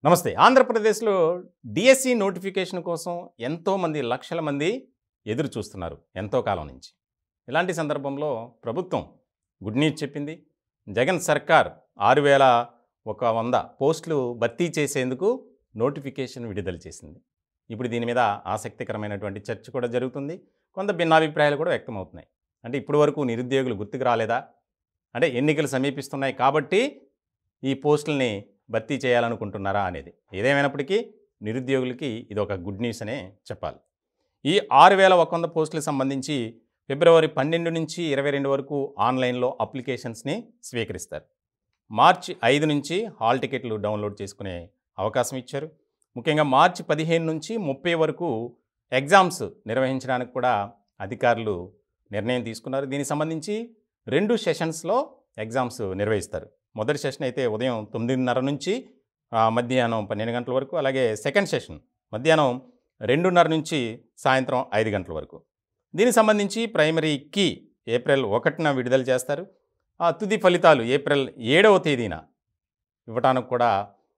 నమస్తే. ఆంధ్రప్రదేశ్‌లో DSC notification కోసం ఎంతోమంది లక్షల మంది ఎదురు చూస్తున్నారు ఎంతో కాలం నుంచి. ఇలాంటి సందర్భంలో ప్రభుత్వం గుడ్ న్యూస్ చెప్పింది. జగన్ సర్కార్ 6100 పోస్టులు భర్తీ చేసేందుకు నోటిఫికేషన్ విడుదల చేసింది. ఇప్పుడు దీని మీద ఆసక్తికరమైనటువంటి చర్చ కూడా జరుగుతుంది. కొంత భిన్నాభిప్రాయాలు కూడా వ్యక్తమవుతున్నాయి. అంటే ఇప్పటి వరకు నిరుద్యోగులు గుర్తుకు రాలేదా? అంటే ఎన్నికలు సమీపిస్తున్నాయి కాబట్టి ఈ పోస్టుల్ని భర్తీ చేయాలనుకుంటున్నారా అనేది. ఏదేమైనప్పటికీ నిరుద్యోగులకి ఇది ఒక గుడ్ న్యూస్ అనే చెప్పాలి. ఈ 6100 పోస్టులకు సంబంధించి ఫిబ్రవరి 12 నుంచి 22 వరకు ఆన్లైన్లో అప్లికేషన్స్ని స్వీకరిస్తారు. మార్చి 5 నుంచి హాల్ టికెట్లు డౌన్లోడ్ చేసుకునే అవకాశం ఇచ్చారు. ముఖ్యంగా మార్చి 15 నుంచి 30 వరకు ఎగ్జామ్స్ నిర్వహించడానికి కూడా అధికారులు నిర్ణయం తీసుకున్నారు. దీనికి సంబంధించి 2 సెషన్స్లో ఎగ్జామ్స్ నిర్వహిస్తారు. మొదటి సెషన్ అయితే ఉదయం 9:30 నుంచి మధ్యాహ్నం 12 గంటల వరకు, అలాగే సెకండ్ సెషన్ మధ్యాహ్నం 2:30 నుంచి సాయంత్రం 5 గంటల వరకు. దీనికి సంబంధించి ప్రైమరీ కీ ఏప్రిల్ 1న విడుదల చేస్తారు. తుది ఫలితాలు ఏప్రిల్ 7వ తేదీన ఇవ్వడానికి కూడా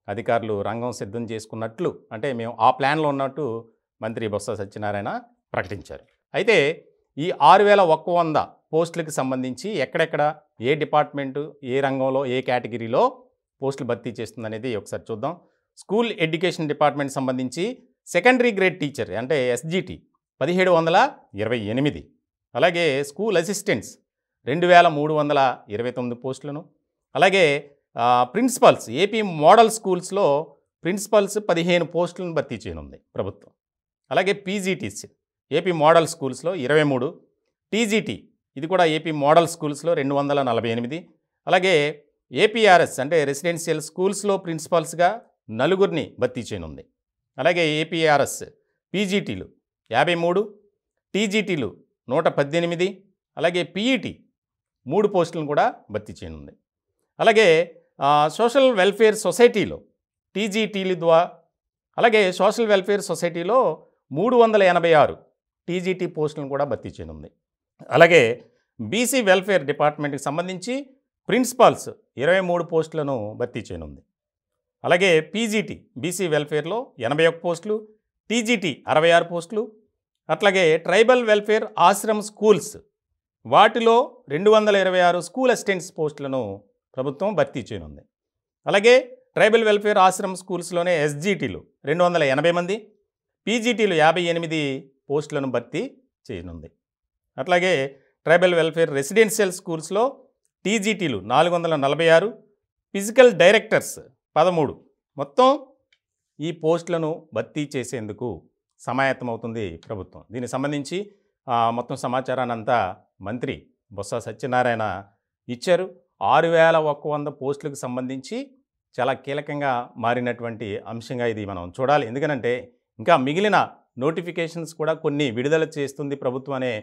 అధికారులు రంగం సిద్ధం చేసుకున్నట్లు, అంటే మేము ఆ ప్లాన్లో ఉన్నట్టు మంత్రి బొత్స సత్యనారాయణ ప్రకటించారు. అయితే ఈ 6100 పోస్టులకు సంబంధించి ఎక్కడెక్కడ ఏ డిపార్ట్మెంటు, ఏ రంగంలో, ఏ కేటగిరీలో పోస్టులు భర్తీ చేస్తుందనేది ఒకసారి చూద్దాం. స్కూల్ ఎడ్యుకేషన్ డిపార్ట్మెంట్ సంబంధించి సెకండరీ గ్రేడ్ టీచర్ అంటే ఎస్జిటి 1728, అలాగే స్కూల్ అసిస్టెంట్స్ 2329 పోస్టులను, అలాగే ప్రిన్సిపల్స్ ఏపీ మోడల్ స్కూల్స్లో ప్రిన్సిపల్స్ 15 పోస్టులను భర్తీ చేయనుంది ప్రభుత్వం. అలాగే పీజీటీస్ ఏపీ మోడల్ స్కూల్స్లో 23, టీజీటీ ఇది కూడా ఏపీ మోడల్ స్కూల్స్లో 248, అలాగే ఏపీఆర్ఎస్ అంటే రెసిడెన్షియల్ స్కూల్స్లో ప్రిన్సిపల్స్గా 4 భర్తీ చేయనుంది. అలాగే ఏపీఆర్ఎస్ పీజీటీలు 53, టీజీటీలు 118, అలాగే పీఈటీ 3 పోస్టులను కూడా భర్తీ చేయనుంది. అలాగే సోషల్ వెల్ఫేర్ సొసైటీలో టీజీటీలు ద్వారా, అలాగే సోషల్ వెల్ఫేర్ సొసైటీలో 386 టీజీటీ పోస్టులను కూడా భర్తీ చేయనుంది. అలాగే బీసీ వెల్ఫేర్ డిపార్ట్మెంట్కి సంబంధించి ప్రిన్సిపాల్స్ 23 పోస్టులను భర్తీ చేయనుంది. అలాగే పీజీటీ బీసీ వెల్ఫేర్లో 81 పోస్టులు, టీజీటీ 66 పోస్టులు, అట్లాగే ట్రైబల్ వెల్ఫేర్ ఆశ్రమ్ స్కూల్స్ వాటిలో 226 స్కూల్ అసిస్టెంట్స్ పోస్టులను ప్రభుత్వం భర్తీ చేయనుంది. అలాగే ట్రైబల్ వెల్ఫేర్ ఆశ్రమ్ స్కూల్స్లోనే ఎస్జిటీలు 280 మంది, పీజీటీలు 58 పోస్టులను భర్తీ చేయనుంది. అట్లాగే ట్రైబల్ వెల్ఫేర్ రెసిడెన్షియల్ స్కూల్స్లో టీజీటీలు 446, ఫిజికల్ డైరెక్టర్స్ 13, మొత్తం ఈ పోస్టులను భర్తీ చేసేందుకు సమాయత్తమవుతుంది ప్రభుత్వం. దీనికి సంబంధించి మొత్తం సమాచారాన్ని అంతా మంత్రి బొత్స సత్యనారాయణ ఇచ్చారు. 6100 పోస్టులకు సంబంధించి చాలా కీలకంగా మారినటువంటి అంశంగా ఇది మనం చూడాలి. ఎందుకనంటే ఇంకా మిగిలిన నోటిఫికేషన్స్ కూడా కొన్ని విడుదల చేస్తుంది ప్రభుత్వం అనే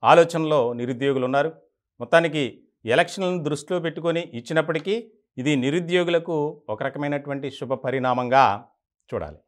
ఆలోచనలో నిరుద్యోగులు ఉన్నారు. మొత్తానికి ఎలక్షన్లను దృష్టిలో పెట్టుకొని ఇచ్చినప్పటికీ ఇది నిరుద్యోగులకు ఒక రకమైనటువంటి శుభ పరిణామంగా చూడాలి.